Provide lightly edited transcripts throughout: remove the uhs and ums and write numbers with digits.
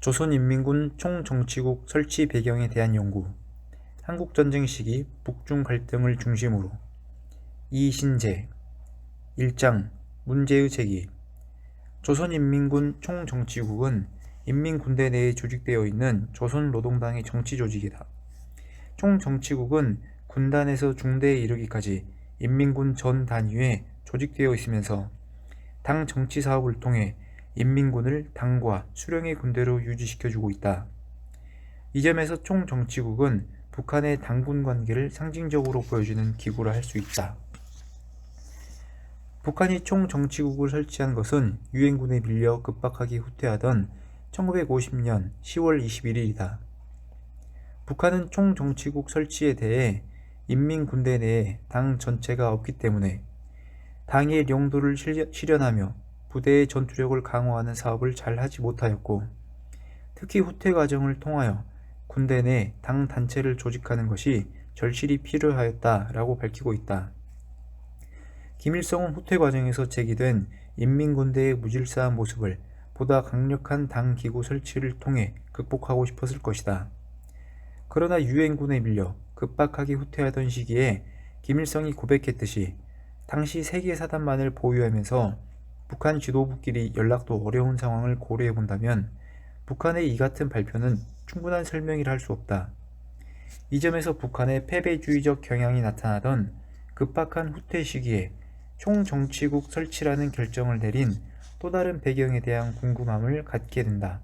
조선인민군 총정치국 설치 배경에 대한 연구. 한국전쟁 시기 북중 갈등을 중심으로. 이신재. 1장 문제의 제기. 조선인민군 총정치국은 인민군대 내에 조직되어 있는 조선노동당의 정치조직이다. 총정치국은 군단에서 중대에 이르기까지 인민군 전 단위에 조직되어 있으면서 당 정치사업을 통해 인민군을 당과 수령의 군대로 유지시켜주고 있다. 이 점에서 총정치국은 북한의 당군 관계를 상징적으로 보여주는 기구라 할 수 있다. 북한이 총정치국을 설치한 것은 유엔군에 밀려 급박하게 후퇴하던 1950년 10월 21일이다. 북한은 총정치국 설치에 대해 인민군대 내에 당 전체가 없기 때문에 당의領도를 실현하며 부대의 전투력을 강화하는 사업을 잘 하지 못하였고, 특히 후퇴 과정을 통하여 군대 내 당 단체를 조직하는 것이 절실히 필요하였다라고 밝히고 있다. 김일성은 후퇴 과정에서 제기된 인민군대의 무질서한 모습을 보다 강력한 당 기구 설치를 통해 극복하고 싶었을 것이다. 그러나 유엔군에 밀려 급박하게 후퇴하던 시기에 김일성이 고백했듯이 당시 3개 사단만을 보유하면서 북한 지도부끼리 연락도 어려운 상황을 고려해본다면 북한의 이 같은 발표는 충분한 설명이라 할 수 없다. 이 점에서 북한의 패배주의적 경향이 나타나던 급박한 후퇴 시기에 총정치국 설치라는 결정을 내린 또 다른 배경에 대한 궁금함을 갖게 된다.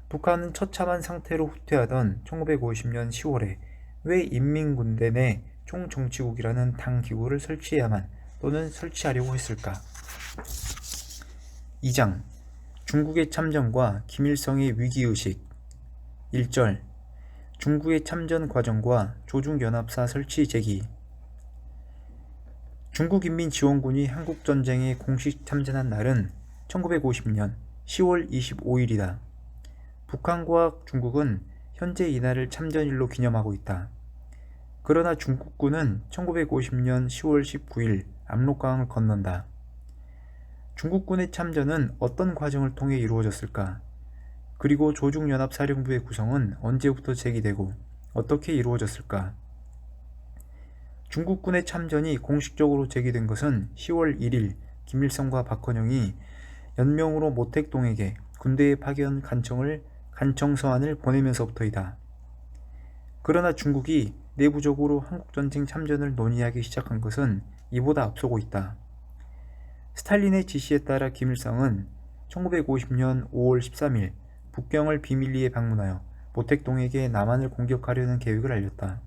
북한은 처참한 상태로 후퇴하던 1950년 10월에 왜 인민군대 내 총정치국이라는 당 기구를 설치해야만 또는 설치하려고 했을까? 2장 중국의 참전과 김일성의 위기의식. 1절 중국의 참전 과정과 조중연합사 설치 제기. 중국인민지원군이 한국전쟁에 공식 참전한 날은 1950년 10월 25일이다. 북한과 중국은 현재 이날을 참전일로 기념하고 있다. 그러나 중국군은 1950년 10월 19일 압록강을 건넌다. 중국군의 참전은 어떤 과정을 통해 이루어졌을까? 그리고 조중연합사령부의 구성은 언제부터 제기되고 어떻게 이루어졌을까? 중국군의 참전이 공식적으로 제기된 것은 10월 1일 김일성과 박헌영이 연명으로 모택동에게 군대의 파견 간청서한을 보내면서부터이다. 그러나 중국이 내부적으로 한국전쟁 참전을 논의하기 시작한 것은 이보다 앞서고 있다. 스탈린의 지시에 따라 김일성은 1950년 5월 13일 북경을 비밀리에 방문하여 모택동에게 남한을 공격하려는 계획을 알렸다.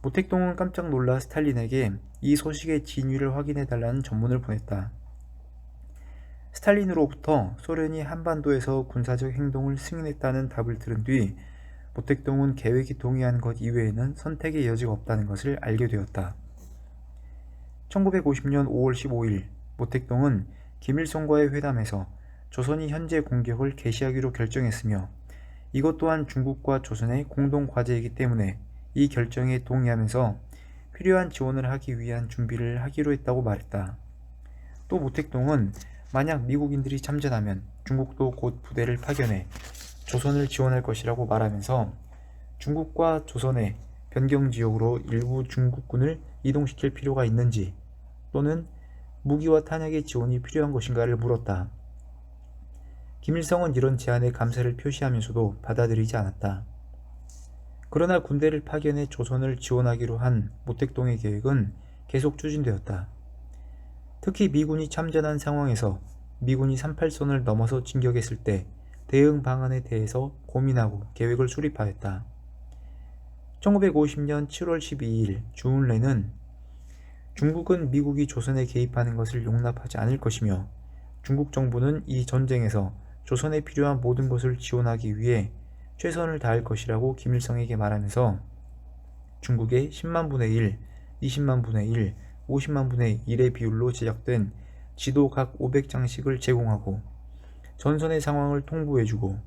모택동은 깜짝 놀라 스탈린에게 이 소식의 진위를 확인해달라는 전문을 보냈다. 스탈린으로부터 소련이 한반도에서 군사적 행동을 승인했다는 답을 들은 뒤 모택동은 계획이 동의한 것 이외에는 선택의 여지가 없다는 것을 알게 되었다. 1950년 5월 15일 모택동은 김일성과의 회담에서 조선이 현재 공격을 개시하기로 결정했으며 이것 또한 중국과 조선의 공동 과제이기 때문에 이 결정에 동의하면서 필요한 지원을 하기 위한 준비를 하기로 했다고 말했다. 또 모택동은 만약 미국인들이 참전하면 중국도 곧 부대를 파견해 조선을 지원할 것이라고 말하면서 중국과 조선의 변경지역으로 일부 중국군을 이동시킬 필요가 있는지 또는 무기와 탄약의 지원이 필요한 것인가를 물었다. 김일성은 이런 제안에 감사를 표시하면서도 받아들이지 않았다. 그러나 군대를 파견해 조선을 지원하기로 한 모택동의 계획은 계속 추진되었다. 특히 미군이 참전한 상황에서 미군이 38선을 넘어서 진격했을 때 대응 방안에 대해서 고민하고 계획을 수립하였다. 1950년 7월 12일 주운래는 중국은 미국이 조선에 개입하는 것을 용납하지 않을 것이며 중국 정부는 이 전쟁에서 조선에 필요한 모든 것을 지원하기 위해 최선을 다할 것이라고 김일성에게 말하면서 중국의 10만 분의 1, 20만 분의 1, 50만 분의 1의 비율로 제작된 지도 각 500장씩을 제공하고 전선의 상황을 통보해주고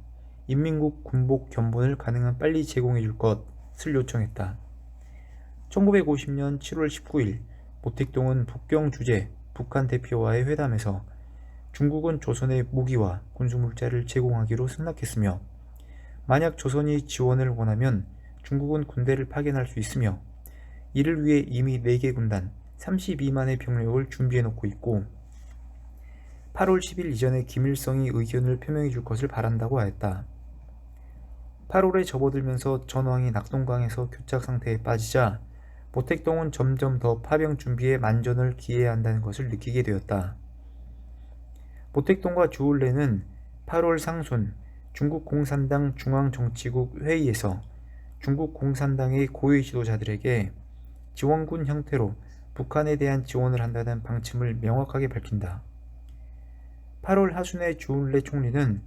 인민국 군복 견본을 가능한 빨리 제공해줄 것을 요청했다. 1950년 7월 19일 모택동은 북경 주재 북한 대표와의 회담에서 중국은 조선에 무기와 군수물자를 제공하기로 승낙했으며 만약 조선이 지원을 원하면 중국은 군대를 파견할 수 있으며 이를 위해 이미 4개 군단 32만의 병력을 준비해놓고 있고 8월 10일 이전에 김일성이 의견을 표명해 줄 것을 바란다고 하였다. 8월에 접어들면서 전황이 낙동강에서 교착 상태에 빠지자 모택동은 점점 더 파병 준비에 만전을 기해야 한다는 것을 느끼게 되었다. 모택동과 주울레는 8월 상순 중국 공산당 중앙정치국 회의에서 중국 공산당의 고위 지도자들에게 지원군 형태로 북한에 대한 지원을 한다는 방침을 명확하게 밝힌다. 8월 하순에 주울레 총리는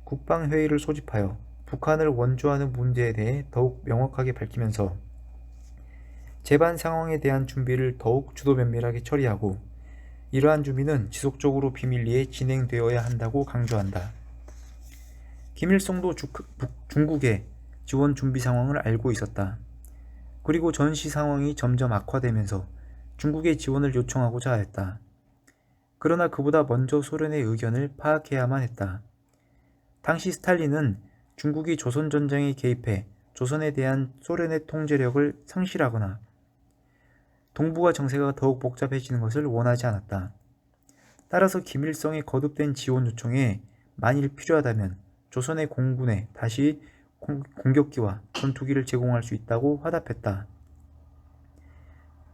국방회의를 소집하여 북한을 원조하는 문제에 대해 더욱 명확하게 밝히면서 재반 상황에 대한 준비를 더욱 주도 면밀하게 처리하고 이러한 준비는 지속적으로 비밀리에 진행되어야 한다고 강조한다. 김일성도 중국의 지원 준비 상황을 알고 있었다. 그리고 전시 상황이 점점 악화되면서 중국의 지원을 요청하고자 하였다. 그러나 그보다 먼저 소련의 의견을 파악해야만 했다. 당시 스탈린은 중국이 조선전쟁에 개입해 조선에 대한 소련의 통제력을 상실하거나 동북아 정세가 더욱 복잡해지는 것을 원하지 않았다. 따라서 김일성의 거듭된 지원 요청에 만일 필요하다면 조선의 공군에 다시 공격기와 전투기를 제공할 수 있다고 화답했다.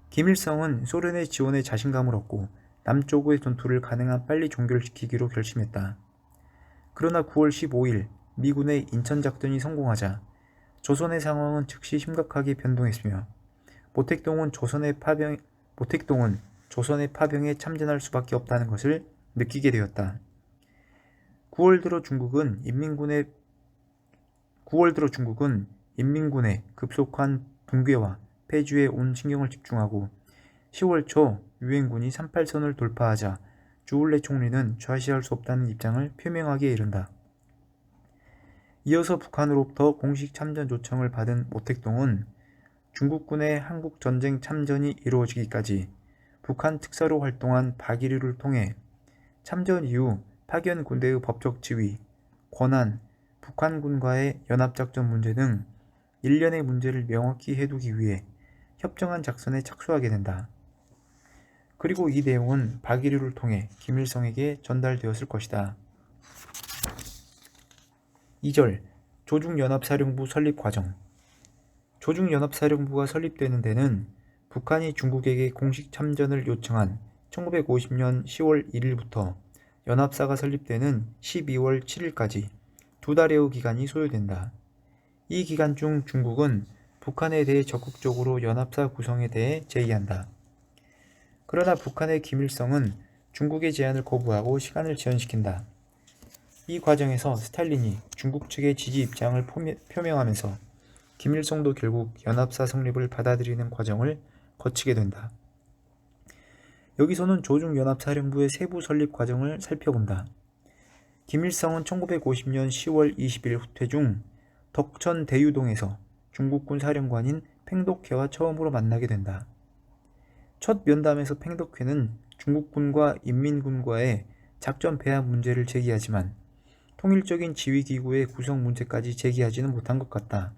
김일성은 소련의 지원에 자신감을 얻고 남쪽의 전투를 가능한 빨리 종결시키기로 결심했다. 그러나 9월 15일 미군의 인천작전이 성공하자 조선의 상황은 즉시 심각하게 변동했으며 모택동은 조선의 파병에 참전할 수밖에 없다는 것을 느끼게 되었다. 9월 들어 중국은 인민군의 급속한 붕괴와 폐주에 온 신경을 집중하고 10월 초 유엔군이 38선을 돌파하자 주울레 총리는 좌시할 수 없다는 입장을 표명하기에 이른다. 이어서 북한으로부터 공식 참전 요청을 받은 모택동은 중국군의 한국전쟁 참전이 이루어지기까지 북한 특사로 활동한 박일유를 통해 참전 이후 파견 군대의 법적 지위, 권한, 북한군과의 연합작전 문제 등 일련의 문제를 명확히 해두기 위해 협정안 작성에 착수하게 된다. 그리고 이 내용은 박일유를 통해 김일성에게 전달되었을 것이다. 2절 조중연합사령부 설립 과정. 조중연합사령부가 설립되는 데는 북한이 중국에게 공식 참전을 요청한 1950년 10월 1일부터 연합사가 설립되는 12월 7일까지 2달여의 기간이 소요된다. 이 기간 중 중국은 북한에 대해 적극적으로 연합사 구성에 대해 제의한다. 그러나 북한의 김일성은 중국의 제안을 거부하고 시간을 지연시킨다. 이 과정에서 스탈린이 중국 측의 지지 입장을 표명하면서 김일성도 결국 연합사 성립을 받아들이는 과정을 거치게 된다. 여기서는 조중연합사령부의 세부 설립 과정을 살펴본다. 김일성은 1950년 10월 20일 후퇴 중 덕천 대유동에서 중국군 사령관인 팽독회와 처음으로 만나게 된다. 첫 면담에서 팽독회는 중국군과 인민군과의 작전 배합 문제를 제기하지만 통일적인 지휘기구의 구성 문제까지 제기하지는 못한 것 같다.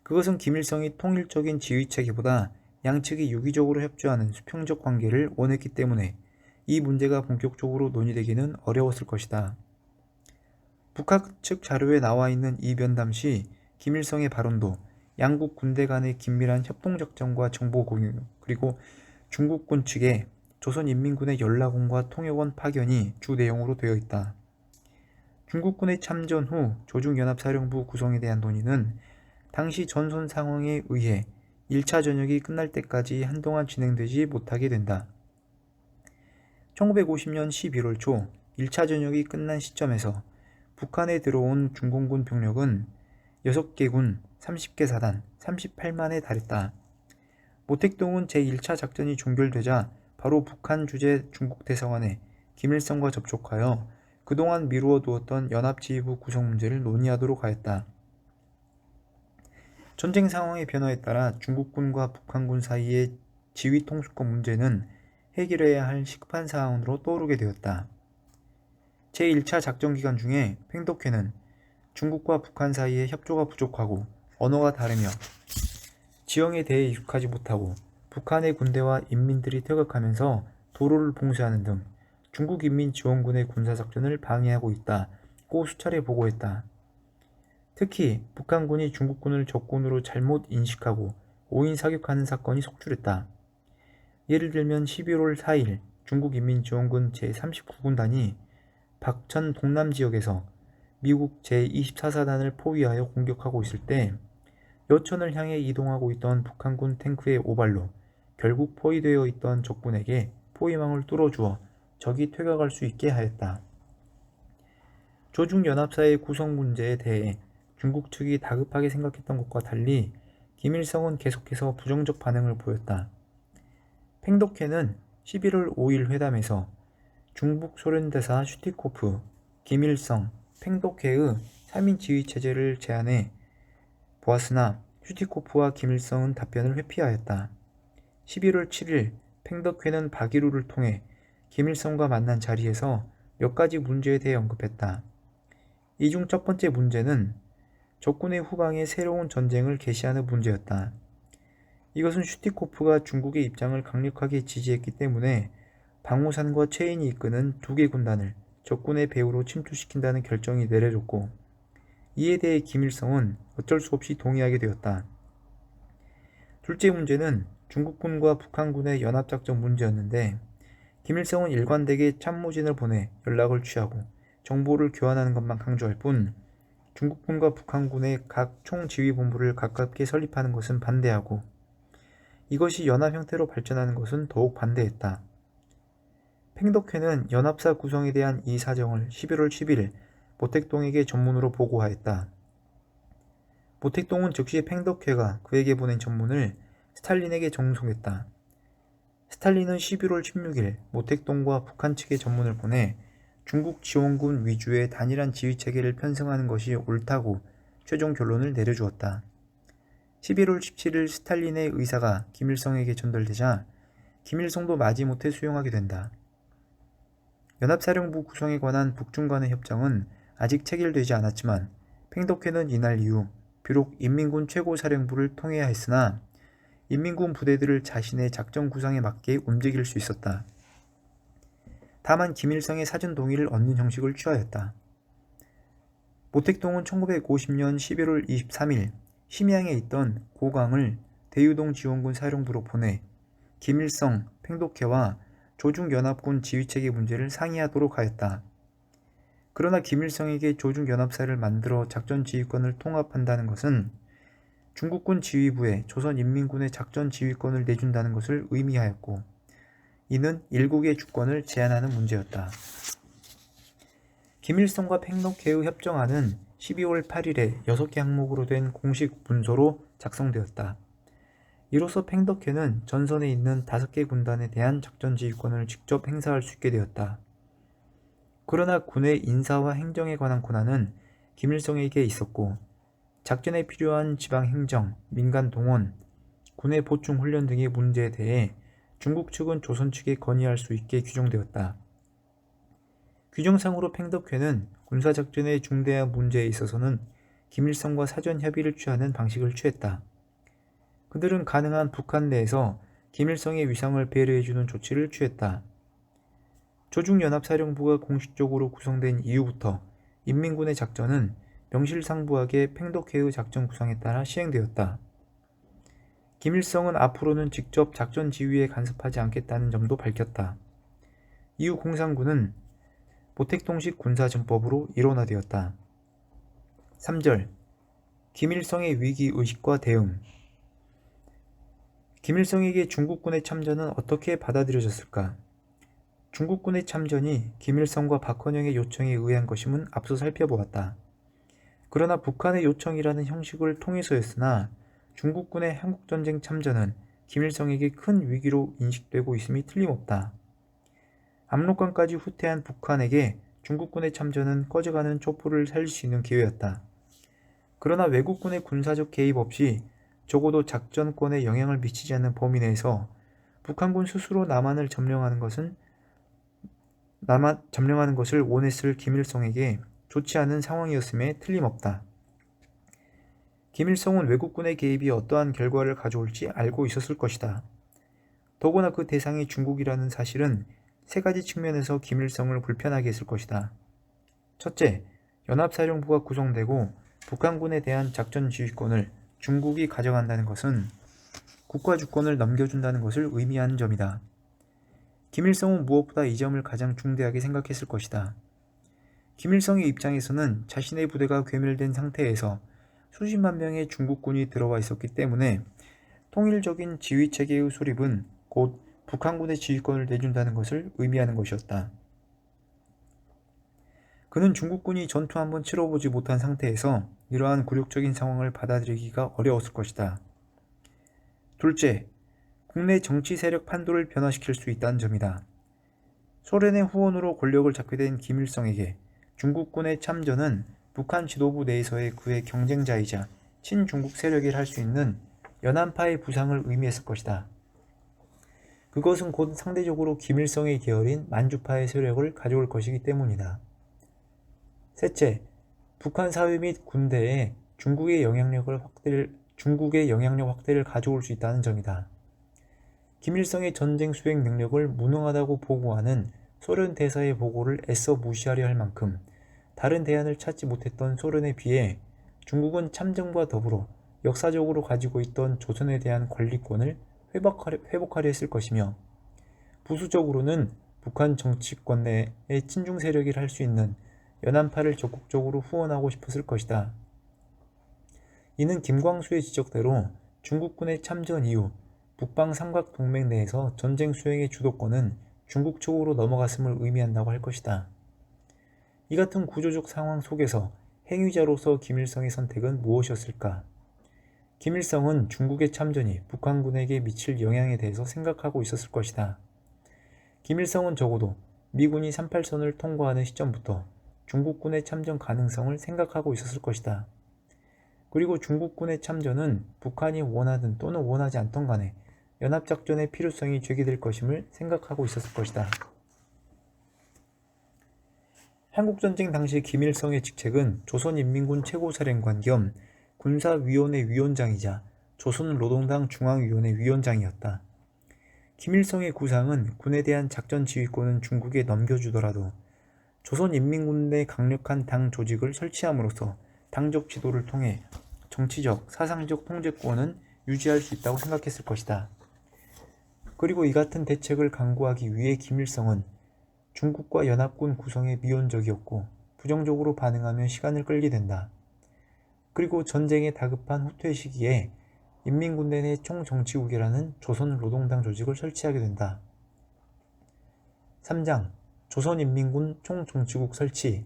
그것은 김일성이 통일적인 지휘체계보다 양측이 유기적으로 협조하는 수평적 관계를 원했기 때문에 이 문제가 본격적으로 논의되기는 어려웠을 것이다. 북한 측 자료에 나와 있는 이 면담 시 김일성의 발언도 양국 군대 간의 긴밀한 협동작전과 정보 공유, 그리고 중국군 측의 조선인민군의 연락원과 통역원 파견이 주 내용으로 되어 있다. 중국군의 참전 후 조중연합사령부 구성에 대한 논의는 당시 전선 상황에 의해 1차 전역이 끝날 때까지 한동안 진행되지 못하게 된다. 1950년 11월 초 1차 전역이 끝난 시점에서 북한에 들어온 중공군 병력은 6개 군, 30개 사단, 38만에 달했다. 모택동은 제1차 작전이 종결되자 바로 북한 주재 중국 대사관에 김일성과 접촉하여 그동안 미루어 두었던 연합지휘부 구성 문제를 논의하도록 하였다. 전쟁 상황의 변화에 따라 중국군과 북한군 사이의 지휘 통수권 문제는 해결해야 할 시급한 사안으로 떠오르게 되었다. 제1차 작전 기간 중에 팽덕회는 중국과 북한 사이에 협조가 부족하고 언어가 다르며 지형에 대해 익숙하지 못하고 북한의 군대와 인민들이 퇴각하면서 도로를 봉쇄하는 등 중국인민지원군의 군사작전을 방해하고 있다고 수차례 보고했다. 특히 북한군이 중국군을 적군으로 잘못 인식하고 오인 사격하는 사건이 속출했다. 예를 들면 12월 4일 중국인민지원군 제39군단이 박천 동남지역에서 미국 제24사단을 포위하여 공격하고 있을 때 여천을 향해 이동하고 있던 북한군 탱크의 오발로 결국 포위되어 있던 적군에게 포위망을 뚫어주어 적이 퇴각할 수 있게 하였다. 조중연합사의 구성 문제에 대해 중국 측이 다급하게 생각했던 것과 달리 김일성은 계속해서 부정적 반응을 보였다. 팽덕회는 11월 5일 회담에서 중북 소련대사 슈티코프, 김일성, 팽덕회의 3인 지휘체제를 제안해 보았으나 슈티코프와 김일성은 답변을 회피하였다. 11월 7일 팽덕회는 박일우를 통해 김일성과 만난 자리에서 몇 가지 문제에 대해 언급했다. 이 중 첫 번째 문제는 적군의 후방에 새로운 전쟁을 개시하는 문제였다. 이것은 슈티코프가 중국의 입장을 강력하게 지지했기 때문에 방호산과 최인이 이끄는 두 개 군단을 적군의 배후로 침투시킨다는 결정이 내려졌고 이에 대해 김일성은 어쩔 수 없이 동의하게 되었다. 둘째 문제는 중국군과 북한군의 연합작전 문제였는데 김일성은 일관되게 참모진을 보내 연락을 취하고 정보를 교환하는 것만 강조할 뿐 중국군과 북한군의 각 총지휘본부를 가깝게 설립하는 것은 반대하고 이것이 연합 형태로 발전하는 것은 더욱 반대했다. 팽덕회는 연합사 구성에 대한 이 사정을 11월 10일 모택동에게 전문으로 보고하였다. 모택동은 즉시 팽덕회가 그에게 보낸 전문을 스탈린에게 전송했다. 스탈린은 11월 16일 모택동과 북한 측에 전문을 보내 중국 지원군 위주의 단일한 지휘체계를 편성하는 것이 옳다고 최종 결론을 내려주었다. 11월 17일 스탈린의 의사가 김일성에게 전달되자 김일성도 마지못해 수용하게 된다. 연합사령부 구성에 관한 북중 간의 협정은 아직 체결되지 않았지만 팽덕회는 이날 이후 비록 인민군 최고사령부를 통해야 했으나 인민군 부대들을 자신의 작전 구상에 맞게 움직일 수 있었다. 다만 김일성의 사전 동의를 얻는 형식을 취하였다. 모택동은 1950년 11월 23일 심양에 있던 고강을 대유동 지원군 사령부로 보내 김일성, 팽덕회와 조중연합군 지휘체계 문제를 상의하도록 하였다. 그러나 김일성에게 조중연합사를 만들어 작전 지휘권을 통합한다는 것은 중국군 지휘부에 조선인민군의 작전 지휘권을 내준다는 것을 의미하였고 이는 일국의 주권을 제한하는 문제였다. 김일성과 팽덕회의 협정안은 12월 8일에 6개 항목으로 된 공식 문서로 작성되었다. 이로써 팽덕회는 전선에 있는 5개 군단에 대한 작전 지휘권을 직접 행사할 수 있게 되었다. 그러나 군의 인사와 행정에 관한 권한은 김일성에게 있었고 작전에 필요한 지방행정, 민간 동원, 군의 보충 훈련 등의 문제에 대해 중국 측은 조선 측에 건의할 수 있게 규정되었다. 규정상으로 팽덕회는 군사작전의 중대한 문제에 있어서는 김일성과 사전 협의를 취하는 방식을 취했다. 그들은 가능한 북한 내에서 김일성의 위상을 배려해주는 조치를 취했다. 조중연합사령부가 공식적으로 구성된 이후부터 인민군의 작전은 명실상부하게 팽덕회의 작전 구상에 따라 시행되었다. 김일성은 앞으로는 직접 작전 지휘에 간섭하지 않겠다는 점도 밝혔다. 이후 공산군은 모택동식 군사전법으로 일원화되었다. 3절 김일성의 위기의식과 대응. 김일성에게 중국군의 참전은 어떻게 받아들여졌을까? 중국군의 참전이 김일성과 박헌영의 요청에 의한 것임은 앞서 살펴보았다. 그러나 북한의 요청이라는 형식을 통해서였으나 중국군의 한국전쟁 참전은 김일성에게 큰 위기로 인식되고 있음이 틀림없다. 압록강까지 후퇴한 북한에게 중국군의 참전은 꺼져가는 촛불을 살릴 수 있는 기회였다. 그러나 외국군의 군사적 개입 없이 적어도 작전권에 영향을 미치지 않는 범위 내에서 북한군 스스로 남한을 점령하는 것을 원했을 김일성에게 좋지 않은 상황이었음에 틀림없다. 김일성은 외국군의 개입이 어떠한 결과를 가져올지 알고 있었을 것이다. 더구나 그 대상이 중국이라는 사실은 세 가지 측면에서 김일성을 불편하게 했을 것이다. 첫째, 연합사령부가 구성되고 북한군에 대한 작전 지휘권을 중국이 가져간다는 것은 국가 주권을 넘겨준다는 것을 의미하는 점이다. 김일성은 무엇보다 이 점을 가장 중대하게 생각했을 것이다. 김일성의 입장에서는 자신의 부대가 괴멸된 상태에서 수십만 명의 중국군이 들어와 있었기 때문에 통일적인 지휘체계의 수립은 곧 북한군의 지휘권을 내준다는 것을 의미하는 것이었다. 그는 중국군이 전투 한번 치러보지 못한 상태에서 이러한 굴욕적인 상황을 받아들이기가 어려웠을 것이다. 둘째, 국내 정치 세력 판도를 변화시킬 수 있다는 점이다. 소련의 후원으로 권력을 잡게 된 김일성에게 중국군의 참전은 북한 지도부 내에서의 그의 경쟁자이자 친중국 세력이 할 수 있는 연한파의 부상을 의미했을 것이다. 그것은 곧 상대적으로 김일성의 계열인 만주파의 세력을 가져올 것이기 때문이다. 셋째, 북한 사회 및 군대에 중국의 영향력 확대를 가져올 수 있다는 점이다. 김일성의 전쟁 수행 능력을 무능하다고 보고하는 소련 대사의 보고를 애써 무시하려 할 만큼 다른 대안을 찾지 못했던 소련에 비해 중국은 참전과 더불어 역사적으로 가지고 있던 조선에 대한 관리권을 회복하려 했을 것이며 부수적으로는 북한 정치권 내의 친중 세력이 할 수 있는 연한파를 적극적으로 후원하고 싶었을 것이다. 이는 김광수의 지적대로 중국군의 참전 이후 북방 삼각동맹 내에서 전쟁 수행의 주도권은 중국 쪽으로 넘어갔음을 의미한다고 할 것이다. 이 같은 구조적 상황 속에서 행위자로서 김일성의 선택은 무엇이었을까? 김일성은 중국의 참전이 북한군에게 미칠 영향에 대해서 생각하고 있었을 것이다. 김일성은 적어도 미군이 38선을 통과하는 시점부터 중국군의 참전 가능성을 생각하고 있었을 것이다. 그리고 중국군의 참전은 북한이 원하든 또는 원하지 않던 간에 연합작전의 필요성이 제기될 것임을 생각하고 있었을 것이다. 한국전쟁 당시 김일성의 직책은 조선인민군 최고사령관 겸 군사위원회 위원장이자 조선노동당 중앙위원회 위원장이었다. 김일성의 구상은 군에 대한 작전 지휘권은 중국에 넘겨주더라도 조선인민군 내 강력한 당 조직을 설치함으로써 당적 지도를 통해 정치적, 사상적 통제권은 유지할 수 있다고 생각했을 것이다. 그리고 이 같은 대책을 강구하기 위해 김일성은 중국과 연합군 구성에 미온적이었고 부정적으로 반응하면 시간을 끌게 된다. 그리고 전쟁에 다급한 후퇴 시기에 인민군대 내 총정치국이라는 조선노동당 조직을 설치하게 된다. 3장 조선인민군 총정치국 설치.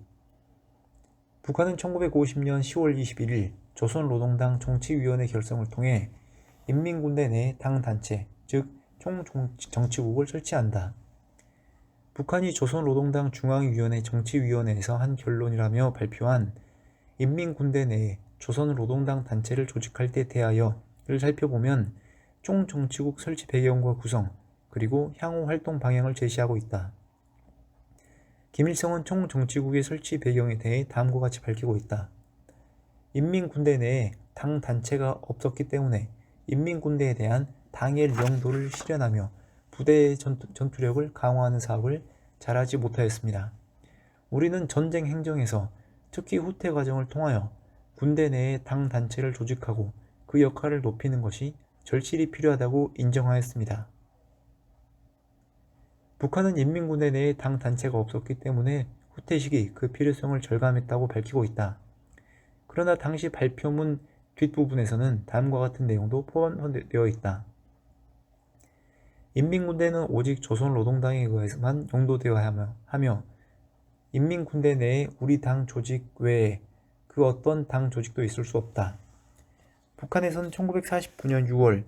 북한은 1950년 10월 21일 조선노동당 정치위원회 결성을 통해 인민군대 내 당단체, 즉 총정치국을 설치한다. 북한이 조선노동당 중앙위원회 정치위원회에서 한 결론이라며 발표한 인민군대 내에 조선노동당 단체를 조직할 때 대하여를 살펴보면 총정치국 설치 배경과 구성, 그리고 향후 활동 방향을 제시하고 있다. 김일성은 총정치국의 설치 배경에 대해 다음과 같이 밝히고 있다. 인민군대 내에 당 단체가 없었기 때문에 인민군대에 대한 당의 명도를 실현하며 부대의 전투력을 강화하는 사업을 잘하지 못하였습니다. 우리는 전쟁 행정에서 특히 후퇴 과정을 통하여 군대 내에 당 단체를 조직하고 그 역할을 높이는 것이 절실히 필요하다고 인정하였습니다. 북한은 인민군대 내에 당 단체가 없었기 때문에 후퇴 시기 그 필요성을 절감했다고 밝히고 있다. 그러나 당시 발표문 뒷부분에서는 다음과 같은 내용도 포함되어 있다. 인민군대는 오직 조선노동당에 의해서만 용도되어야 하며 인민군대 내에 우리 당 조직 외에 그 어떤 당 조직도 있을 수 없다. 북한에선 1949년 6월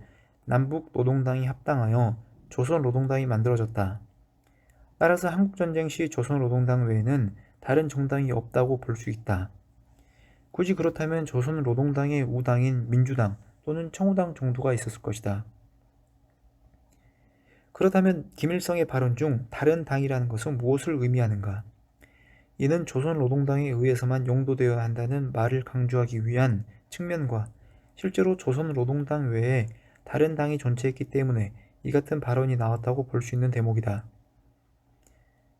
남북노동당이 합당하여 조선노동당이 만들어졌다. 따라서 한국전쟁 시 조선노동당 외에는 다른 정당이 없다고 볼 수 있다. 굳이 그렇다면 조선노동당의 우당인 민주당 또는 청우당 정도가 있었을 것이다. 그렇다면 김일성의 발언 중 다른 당이라는 것은 무엇을 의미하는가? 이는 조선노동당에 의해서만 용도되어야 한다는 말을 강조하기 위한 측면과 실제로 조선노동당 외에 다른 당이 존재했기 때문에 이 같은 발언이 나왔다고 볼 수 있는 대목이다.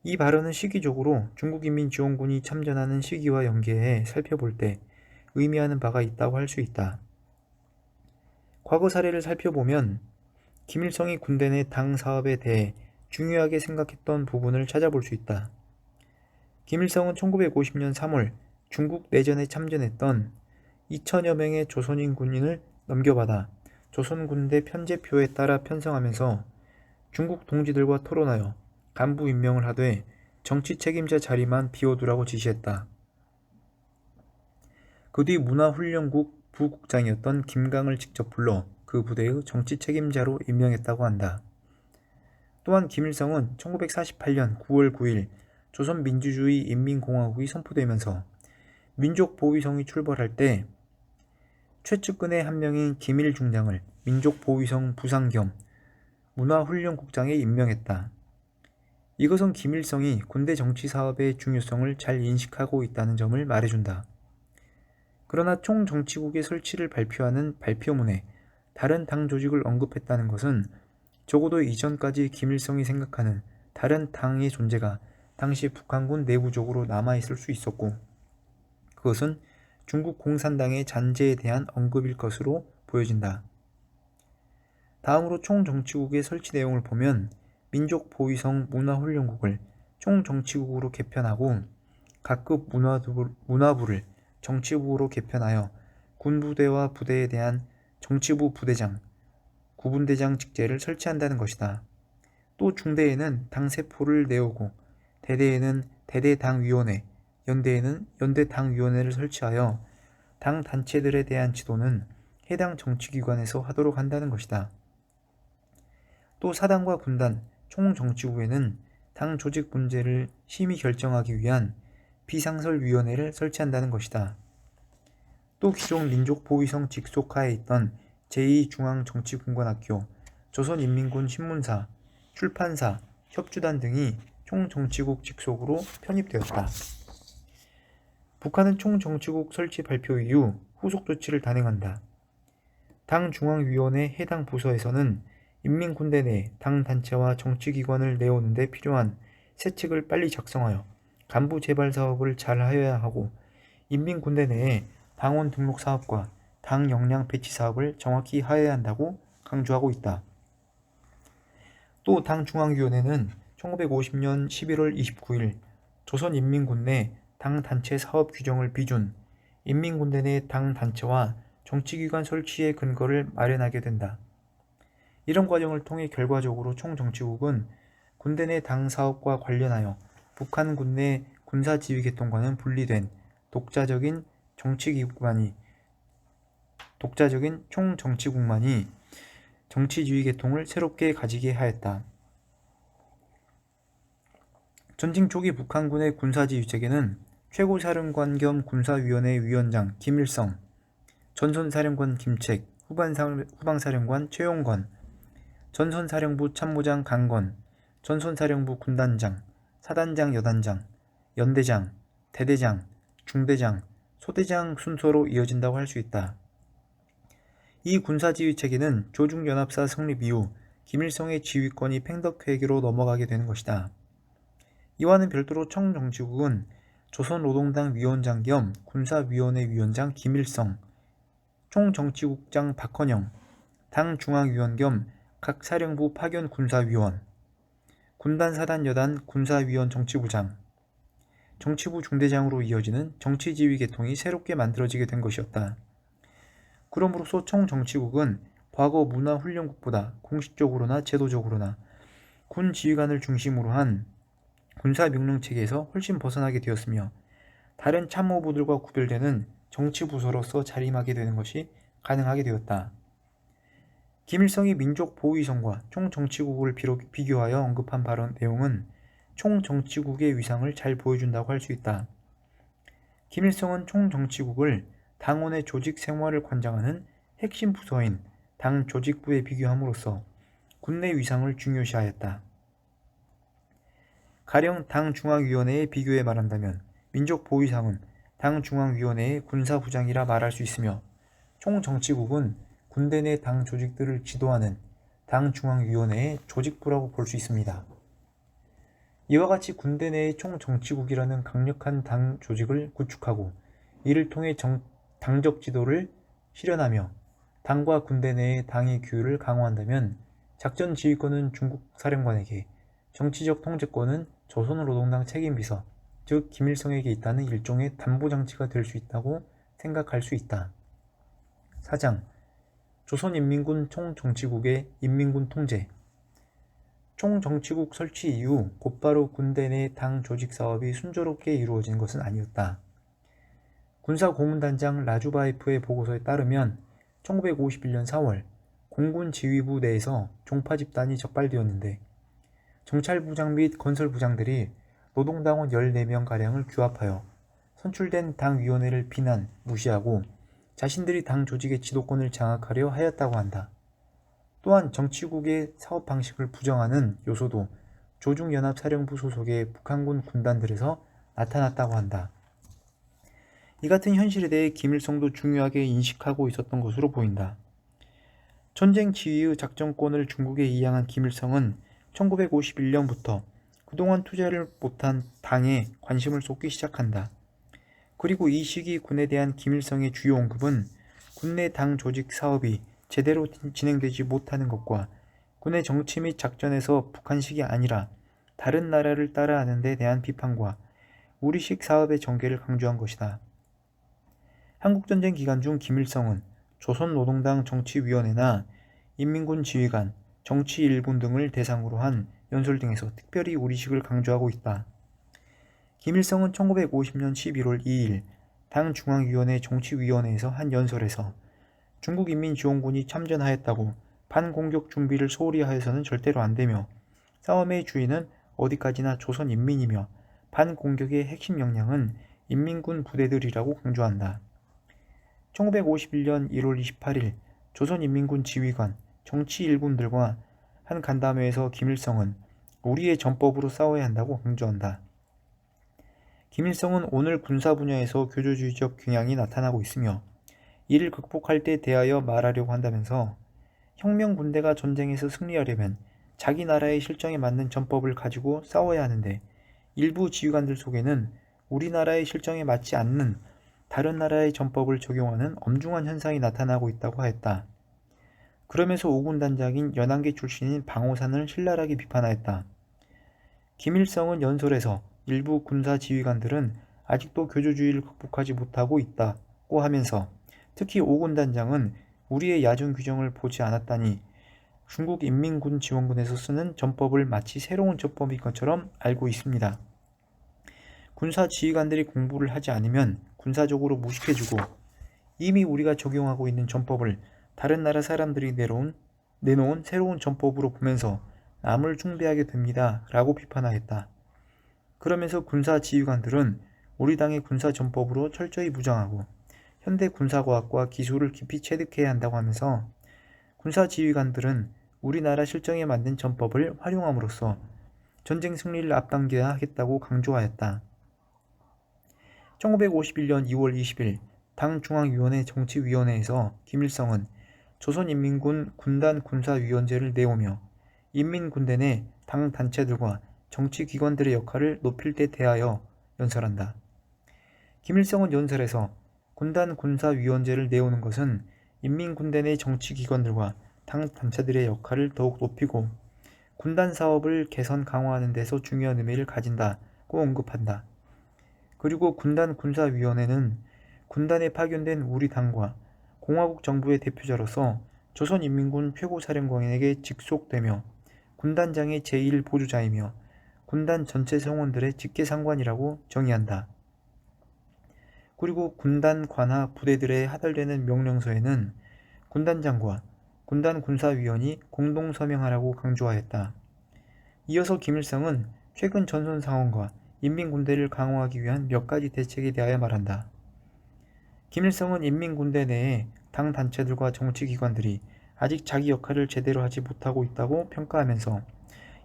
이 발언은 시기적으로 중국인민지원군이 참전하는 시기와 연계해 살펴볼 때 의미하는 바가 있다고 할 수 있다. 과거 사례를 살펴보면 김일성이 군대 내 당 사업에 대해 중요하게 생각했던 부분을 찾아볼 수 있다. 김일성은 1950년 3월 중국 내전에 참전했던 2천여 명의 조선인 군인을 넘겨받아 조선군대 편제표에 따라 편성하면서 중국 동지들과 토론하여 간부 임명을 하되 정치 책임자 자리만 비워두라고 지시했다. 그 뒤 문화훈련국 부국장이었던 김강을 직접 불러 그 부대의 정치 책임자로 임명했다고 한다. 또한 김일성은 1948년 9월 9일 조선민주주의인민공화국이 선포되면서 민족보위성이 출발할 때 최측근의 한 명인 김일중장을 민족보위성 부상 겸 문화훈련국장에 임명했다. 이것은 김일성이 군대 정치 사업의 중요성을 잘 인식하고 있다는 점을 말해준다. 그러나 총정치국의 설치를 발표하는 발표문에 다른 당 조직을 언급했다는 것은 적어도 이전까지 김일성이 생각하는 다른 당의 존재가 당시 북한군 내부적으로 남아있을 수 있었고 그것은 중국 공산당의 잔재에 대한 언급일 것으로 보여진다. 다음으로 총정치국의 설치 내용을 보면 민족보위성 문화훈련국을 총정치국으로 개편하고 각급 문화부를 정치부로 개편하여 군부대와 부대에 대한 정치부 부대장, 구분대장 직제를 설치한다는 것이다. 또 중대에는 당세포를 내오고 대대에는 대대당위원회, 연대에는 연대당위원회를 설치하여 당 단체들에 대한 지도는 해당 정치기관에서 하도록 한다는 것이다. 또 사당과 군단, 총정치국에는 당 조직 문제를 심의 결정하기 위한 비상설위원회를 설치한다는 것이다. 또 기존 민족보위성 직속하에 있던 제2중앙정치군관학교, 조선인민군 신문사, 출판사, 협주단 등이 총정치국 직속으로 편입되었다. 북한은 총정치국 설치 발표 이후 후속 조치를 단행한다. 당 중앙위원회 해당 부서에서는 인민군대 내 당 단체와 정치기관을 내오는 데 필요한 세칙을 빨리 작성하여 간부 재발 사업을 잘 하여야 하고 인민군대 내에 당원 등록 사업과 당 역량 배치 사업을 정확히 하여야 한다고 강조하고 있다. 또 당 중앙위원회는 1950년 11월 29일 조선인민군 내 당 단체 사업 규정을 비준 인민군대 내 당 단체와 정치기관 설치의 근거를 마련하게 된다. 이런 과정을 통해 결과적으로 총정치국은 군대 내 당 사업과 관련하여 북한군 내 군사지휘계통과는 분리된 독자적인 총정치국만이 정치지휘계통을 새롭게 가지게 하였다. 전쟁 초기 북한군의 군사지휘체계는 최고사령관 겸 군사위원회 위원장 김일성, 전선사령관 김책, 후방사령관 최용건, 전선사령부 참모장 강건, 전선사령부 군단장, 사단장 여단장, 연대장, 대대장, 중대장, 소대장 순서로 이어진다고 할 수 있다. 이 군사지휘체계는 조중연합사 성립 이후 김일성의 지휘권이 팽덕회계로 넘어가게 되는 것이다. 이와는 별도로 총정치국은 조선노동당 위원장 겸 군사위원회 위원장 김일성, 총정치국장 박헌영, 당 중앙위원 겸 각 사령부 파견 군사위원, 군단 사단 여단 군사위원 정치부장, 정치부 중대장으로 이어지는 정치지휘 계통이 새롭게 만들어지게 된 것이었다. 그러므로써 총정치국은 과거 문화훈련국보다 공식적으로나 제도적으로나 군 지휘관을 중심으로 한 군사명령체계에서 훨씬 벗어나게 되었으며 다른 참모부들과 구별되는 정치부서로서 자림하게 되는 것이 가능하게 되었다. 김일성이 민족보위성과 총정치국을 비교하여 언급한 발언 내용은 총정치국의 위상을 잘 보여준다고 할 수 있다. 김일성은 총정치국을 당원의 조직 생활을 관장하는 핵심 부서인 당 조직부에 비교함으로써 군내 위상을 중요시하였다. 가령 당 중앙위원회에 비교해 말한다면 민족보위상은 당 중앙위원회의 군사부장이라 말할 수 있으며, 총정치국은 군대 내 당 조직들을 지도하는 당 중앙위원회의 조직부라고 볼 수 있습니다. 이와 같이 군대 내의 총정치국이라는 강력한 당 조직을 구축하고 이를 통해 당적 지도를 실현하며 당과 군대 내의 당의 규율을 강화한다면 작전 지휘권은 중국 사령관에게, 정치적 통제권은 조선노동당 책임비서, 즉 김일성에게 있다는 일종의 담보장치가 될 수 있다고 생각할 수 있다. 사장, 조선인민군 총정치국의 인민군 통제. 총정치국 설치 이후 곧바로 군대 내 당 조직 사업이 순조롭게 이루어진 것은 아니었다. 군사고문단장 라주바예프의 보고서에 따르면 1951년 4월 공군 지휘부 내에서 종파 집단이 적발되었는데, 정찰부장 및 건설부장들이 노동당원 14명가량을 규합하여 선출된 당위원회를 비난, 무시하고 자신들이 당 조직의 지도권을 장악하려 하였다고 한다. 또한 정치국의 사업 방식을 부정하는 요소도 조중연합사령부 소속의 북한군 군단들에서 나타났다고 한다. 이 같은 현실에 대해 김일성도 중요하게 인식하고 있었던 것으로 보인다. 전쟁 지휘의 작전권을 중국에 이양한 김일성은 1951년부터 그동안 투자를 못한 당에 관심을 쏟기 시작한다. 그리고 이 시기 군에 대한 김일성의 주요 언급은 군내 당 조직 사업이 제대로 진행되지 못하는 것과 군의 정치 및 작전에서 북한식이 아니라 다른 나라를 따라하는 데 대한 비판과 우리식 사업의 전개를 강조한 것이다. 한국전쟁 기간 중 김일성은 조선노동당 정치위원회나 인민군 지휘관, 정치일군 등을 대상으로 한 연설 등에서 특별히 우리식을 강조하고 있다. 김일성은 1950년 11월 2일 당 중앙위원회 정치위원회에서 한 연설에서 중국인민지원군이 참전하였다고 반공격 준비를 소홀히 하여서는 절대로 안되며, 싸움의 주인은 어디까지나 조선인민이며 반공격의 핵심 역량은 인민군 부대들이라고 강조한다. 1951년 1월 28일 조선인민군 지휘관, 정치일군들과 한 간담회에서 김일성은 우리의 전법으로 싸워야 한다고 강조한다. 김일성은 오늘 군사 분야에서 교조주의적 경향이 나타나고 있으며 이를 극복할 때 대하여 말하려고 한다면서, 혁명 군대가 전쟁에서 승리하려면 자기 나라의 실정에 맞는 전법을 가지고 싸워야 하는데, 일부 지휘관들 속에는 우리나라의 실정에 맞지 않는 다른 나라의 전법을 적용하는 엄중한 현상이 나타나고 있다고 하였다. 그러면서 오군 단장인 연안계 출신인 방호산을 신랄하게 비판하였다. 김일성은 연설에서 일부 군사 지휘관들은 아직도 교조주의를 극복하지 못하고 있다고 하면서, 특히 오군 단장은 우리의 야중 규정을 보지 않았다니 중국 인민군 지원군에서 쓰는 전법을 마치 새로운 전법인 것처럼 알고 있습니다. 군사 지휘관들이 공부를 하지 않으면 군사적으로 무식해지고 이미 우리가 적용하고 있는 전법을 다른 나라 사람들이 내놓은 새로운 전법으로 보면서 남을 숭배하게 됩니다. 라고 비판하였다. 그러면서 군사 지휘관들은 우리 당의 군사 전법으로 철저히 무장하고 현대 군사과학과 기술을 깊이 체득해야 한다고 하면서, 군사 지휘관들은 우리나라 실정에 맞는 전법을 활용함으로써 전쟁 승리를 앞당겨야 하겠다고 강조하였다. 1951년 2월 20일 당 중앙위원회 정치위원회에서 김일성은 조선인민군 군단 군사위원제를 내오며 인민군대 내 당 단체들과 정치기관들의 역할을 높일 때 대하여 연설한다. 김일성은 연설에서 군단 군사위원제를 내오는 것은 인민군대 내 정치기관들과 당 단체들의 역할을 더욱 높이고 군단 사업을 개선 강화하는 데서 중요한 의미를 가진다고 언급한다. 그리고 군단 군사위원회는 군단에 파견된 우리 당과 공화국 정부의 대표자로서 조선인민군 최고사령관에게 직속되며 군단장의 제1보조자이며 군단 전체 성원들의 직계상관이라고 정의한다. 그리고 군단 관하 부대들에 하달되는 명령서에는 군단장과 군단 군사위원이 공동 서명하라고 강조하였다. 이어서 김일성은 최근 전선 상황과 인민군대를 강화하기 위한 몇 가지 대책에 대하여 말한다. 김일성은 인민군대 내에 당 단체들과 정치기관들이 아직 자기 역할을 제대로 하지 못하고 있다고 평가하면서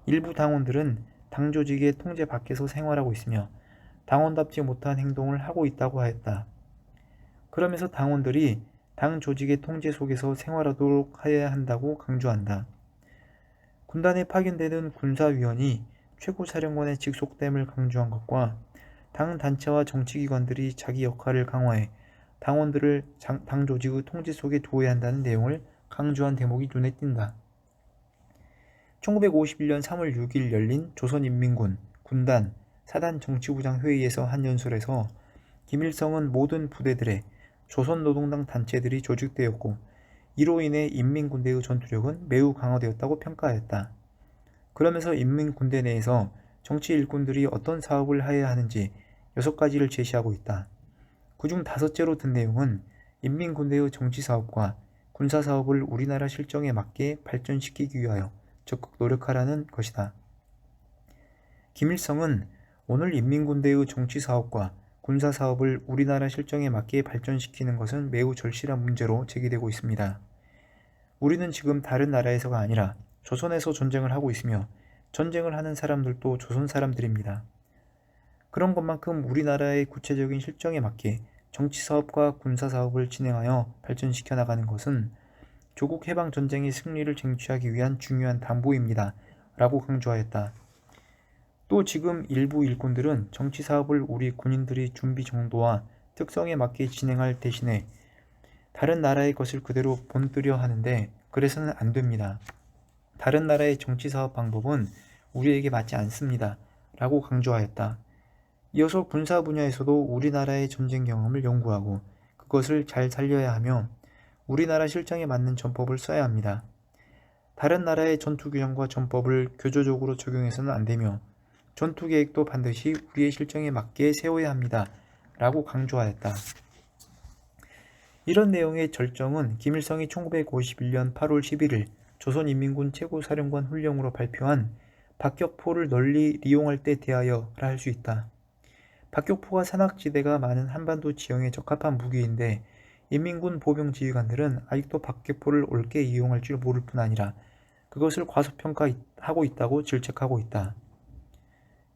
일부 당원들은 당 조직의 통제 밖에서 생활하고 있으며 당원답지 못한 행동을 하고 있다고 하였다. 그러면서 당원들이 당 조직의 통제 속에서 생활하도록 해야 한다고 강조한다. 군단에 파견되는 군사위원이 최고사령관의 직속됨을 강조한 것과 당 단체와 정치기관들이 자기 역할을 강화해 당원들을 당 조직의 통제 속에 두어야 한다는 내용을 강조한 대목이 눈에 띈다. 1951년 3월 6일 열린 조선인민군 군단 사단 정치부장 회의에서 한 연설에서 김일성은 모든 부대들에 조선노동당 단체들이 조직되었고 이로 인해 인민군대의 전투력은 매우 강화되었다고 평가하였다. 그러면서 인민군대 내에서 정치 일꾼들이 어떤 사업을 해야 하는지 6가지를 제시하고 있다. 그중 5째로 든 내용은 인민군대의 정치사업과 군사사업을 우리나라 실정에 맞게 발전시키기 위하여 적극 노력하라는 것이다. 김일성은 오늘 인민군대의 정치사업과 군사사업을 우리나라 실정에 맞게 발전시키는 것은 매우 절실한 문제로 제기되고 있습니다. 우리는 지금 다른 나라에서가 아니라 조선에서 전쟁을 하고 있으며 전쟁을 하는 사람들도 조선 사람들입니다. 그런 것만큼 우리나라의 구체적인 실정에 맞게 정치사업과 군사사업을 진행하여 발전시켜 나가는 것은 조국 해방전쟁의 승리를 쟁취하기 위한 중요한 담보입니다. 라고 강조하였다. 또 지금 일부 일꾼들은 정치사업을 우리 군인들이 준비 정도와 특성에 맞게 진행할 대신에 다른 나라의 것을 그대로 본뜨려 하는데 그래서는 안 됩니다. 다른 나라의 정치사업 방법은 우리에게 맞지 않습니다. 라고 강조하였다. 이어서 군사 분야에서도 우리나라의 전쟁 경험을 연구하고 그것을 잘 살려야 하며 우리나라 실정에 맞는 전법을 써야 합니다. 다른 나라의 전투 규정과 전법을 교조적으로 적용해서는 안 되며 전투 계획도 반드시 우리의 실정에 맞게 세워야 합니다. 라고 강조하였다. 이런 내용의 절정은 김일성이 1951년 8월 11일 조선인민군 최고사령관 훈령으로 발표한 박격포를 널리 이용할 때 대하여라 할 수 있다. 박격포가 산악지대가 많은 한반도 지형에 적합한 무기인데 인민군 보병지휘관들은 아직도 박격포를 옳게 이용할 줄 모를 뿐 아니라 그것을 과소평가하고 있다고 질책하고 있다.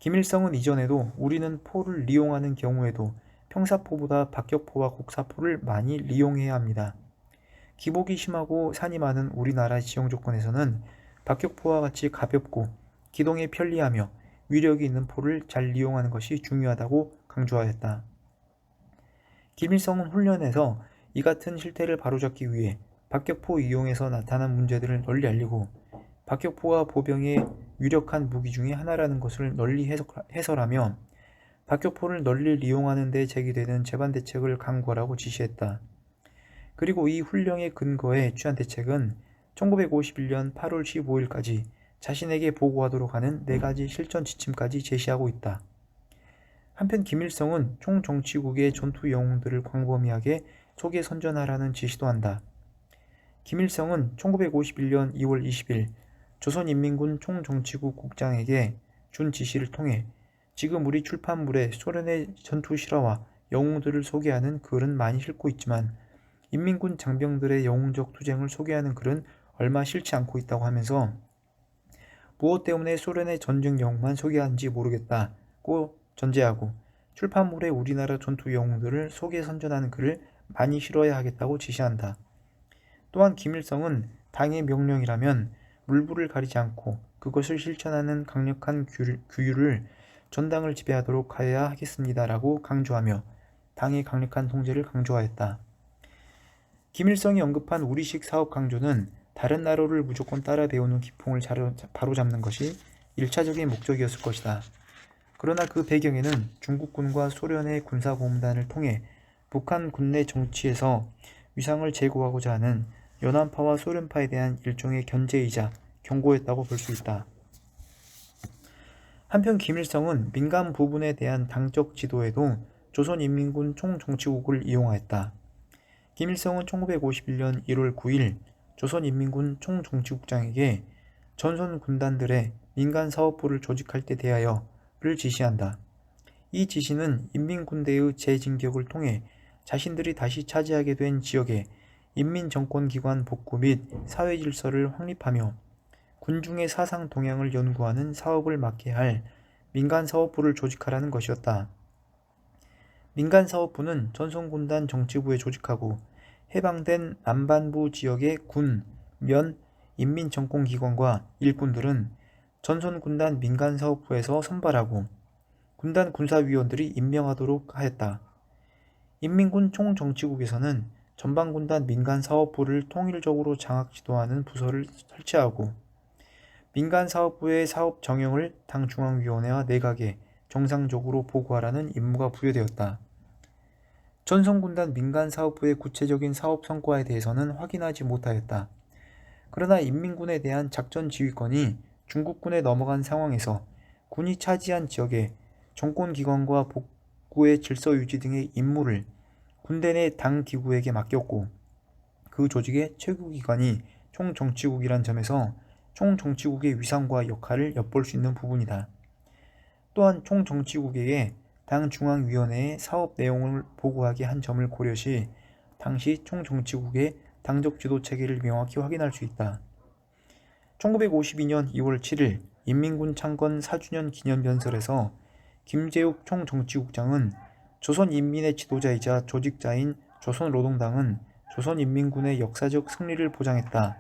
김일성은 이전에도 우리는 포를 이용하는 경우에도 평사포보다 박격포와 곡사포를 많이 이용해야 합니다. 기복이 심하고 산이 많은 우리나라 지형 조건에서는 박격포와 같이 가볍고 기동에 편리하며 위력이 있는 포를 잘 이용하는 것이 중요하다고 강조하였다. 김일성은 훈련에서 이 같은 실태를 바로잡기 위해 박격포 이용에서 나타난 문제들을 널리 알리고 박격포가 보병의 유력한 무기 중에 하나라는 것을 널리 해설하며 박격포를 널리 이용하는 데 제기되는 재반 대책을 강구하라고 지시했다. 그리고 이 훈령의 근거에 취한 대책은 1951년 8월 15일까지 자신에게 보고하도록 하는 4가지 실전 지침까지 제시하고 있다. 한편 김일성은 총정치국의 전투 영웅들을 광범위하게 소개 선전하라는 지시도 한다. 김일성은 1951년 2월 20일 조선인민군 총정치국 국장에게 준 지시를 통해 지금 우리 출판물에 소련의 전투 실화와 영웅들을 소개하는 글은 많이 싣고 있지만 인민군 장병들의 영웅적 투쟁을 소개하는 글은 얼마 싫지 않고 있다고 하면서 무엇 때문에 소련의 전쟁 영웅만 소개하는지 모르겠다고 전제하고 출판물에 우리나라 전투 영웅들을 소개 선전하는 글을 많이 실어야 하겠다고 지시한다. 또한 김일성은 당의 명령이라면 물불을 가리지 않고 그것을 실천하는 강력한 규율을 전당을 지배하도록 하여야 하겠습니다라고 강조하며 당의 강력한 통제를 강조하였다. 김일성이 언급한 우리식 사업 강조는 다른 나라를 무조건 따라 배우는 기풍을 바로잡는 것이 1차적인 목적이었을 것이다. 그러나 그 배경에는 중국군과 소련의 군사고문단을 통해 북한 군내 정치에서 위상을 제고하고자 하는 연안파와 소련파에 대한 일종의 견제이자 경고였다고 볼 수 있다. 한편 김일성은 민간 부분에 대한 당적 지도에도 조선인민군 총정치국을 이용하였다. 김일성은 1951년 1월 9일 조선인민군 총정치국장에게 전선 군단들의 민간사업부를 조직할 때 대하여를 지시한다. 이 지시는 인민군대의 재진격을 통해 자신들이 다시 차지하게 된 지역에 인민정권기관 복구 및 사회질서를 확립하며 군중의 사상 동향을 연구하는 사업을 맡게 할 민간사업부를 조직하라는 것이었다. 민간사업부는 전선군단 정치부에 조직하고 해방된 남반부 지역의 군, 면, 인민정권기관과 일꾼들은 전선군단 민간사업부에서 선발하고 군단 군사위원들이 임명하도록 하였다. 인민군 총정치국에서는 전방군단 민간사업부를 통일적으로 장악 지도하는 부서를 설치하고 민간사업부의 사업 정영을 당중앙위원회와 내각에 정상적으로 보고하라는 임무가 부여되었다. 전선군단 민간사업부의 구체적인 사업 성과에 대해서는 확인하지 못하였다. 그러나 인민군에 대한 작전 지휘권이 중국군에 넘어간 상황에서 군이 차지한 지역의 정권기관과 복구의 질서 유지 등의 임무를 군대 내 당 기구에게 맡겼고 그 조직의 최고기관이 총정치국이란 점에서 총정치국의 위상과 역할을 엿볼 수 있는 부분이다. 또한 총정치국에게 당 중앙위원회의 사업 내용을 보고하게 한 점을 고려시 당시 총정치국의 당적 지도 체계를 명확히 확인할 수 있다. 1952년 2월 7일 인민군 창건 4주년 기념변설에서 김재욱 총정치국장은 조선인민의 지도자이자 조직자인 조선노동당은 조선인민군의 역사적 승리를 보장했다.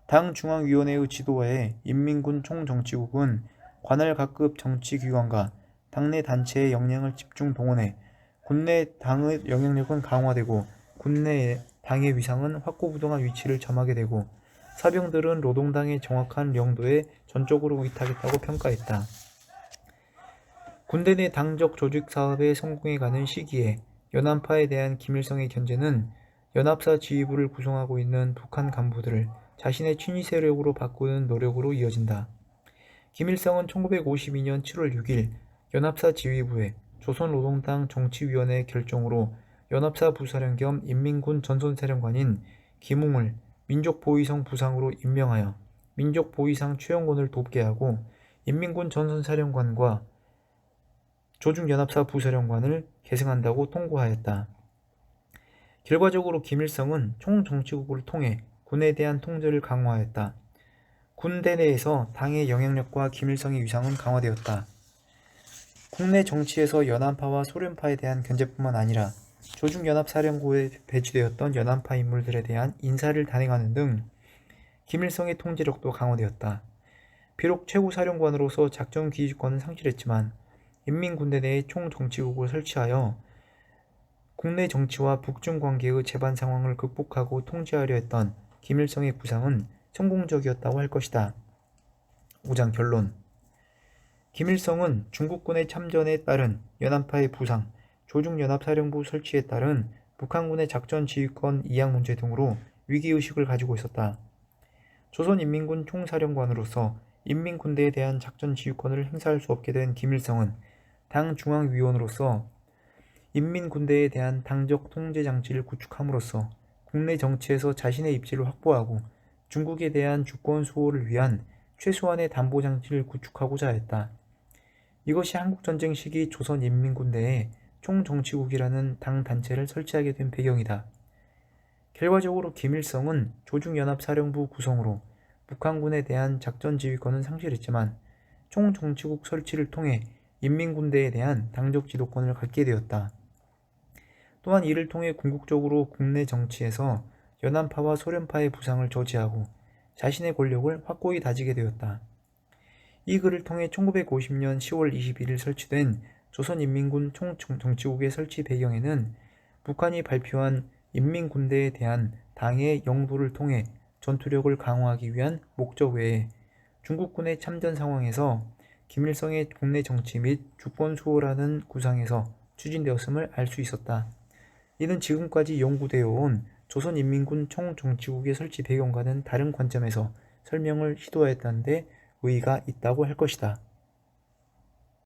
당 중앙위원회의 지도하에 인민군 총정치국은 관할 각급 정치기관과 당내 단체의 역량을 집중 동원해 군내 당의 영향력은 강화되고 군내 당의 위상은 확고부동한 위치를 점하게 되고 사병들은 노동당의 정확한領도에 전적으로 의탁했다고 평가했다. 군대 내 당적 조직 사업의 성공해가는 시기에 연합파에 대한 김일성의 견제는 연합사 지휘부를 구성하고 있는 북한 간부들을 자신의 친위 세력으로 바꾸는 노력으로 이어진다. 김일성은 1952년 7월 6일 연합사 지휘부에 조선노동당 정치위원회 결정으로 연합사 부사령 겸 인민군 전선사령관인 김웅을 민족보위성 부상으로 임명하여 민족보위상 최영곤을 돕게 하고 인민군 전선사령관과 조중연합사 부사령관을 계승한다고 통보하였다. 결과적으로 김일성은 총정치국을 통해 군에 대한 통제를 강화하였다. 군대 내에서 당의 영향력과 김일성의 위상은 강화되었다. 국내 정치에서 연합파와 소련파에 대한 견제뿐만 아니라 조중연합사령부에 배치되었던 연합파 인물들에 대한 인사를 단행하는 등 김일성의 통제력도 강화되었다. 비록 최고사령관으로서 작전 기지권은 상실했지만 인민군대 내에 총정치국을 설치하여 국내 정치와 북중 관계의 재반 상황을 극복하고 통제하려 했던 김일성의 구상은 성공적이었다고 할 것이다. 5장 결론. 김일성은 중국군의 참전에 따른 연합파의 부상, 조중연합사령부 설치에 따른 북한군의 작전 지휘권 이양 문제 등으로 위기의식을 가지고 있었다. 조선인민군 총사령관으로서 인민군대에 대한 작전 지휘권을 행사할 수 없게 된 김일성은 당 중앙위원으로서 인민군대에 대한 당적 통제 장치를 구축함으로써 국내 정치에서 자신의 입지를 확보하고 중국에 대한 주권 수호를 위한 최소한의 담보 장치를 구축하고자 했다. 이것이 한국전쟁 시기 조선인민군대에 총정치국이라는 당 단체를 설치하게 된 배경이다. 결과적으로 김일성은 조중연합사령부 구성으로 북한군에 대한 작전 지휘권은 상실했지만 총정치국 설치를 통해 인민군대에 대한 당적 지도권을 갖게 되었다. 또한 이를 통해 궁극적으로 국내 정치에서 연합파와 소련파의 부상을 저지하고 자신의 권력을 확고히 다지게 되었다. 이 글을 통해 1950년 10월 21일 설치된 조선인민군 총정치국의 설치 배경에는 북한이 발표한 인민군대에 대한 당의 영도를 통해 전투력을 강화하기 위한 목적 외에 중국군의 참전 상황에서 김일성의 국내 정치 및 주권 수호라는 구상에서 추진되었음을 알 수 있었다. 이는 지금까지 연구되어 온 조선인민군 총정치국의 설치 배경과는 다른 관점에서 설명을 시도하였다는 데 의의가 있다고 할 것이다.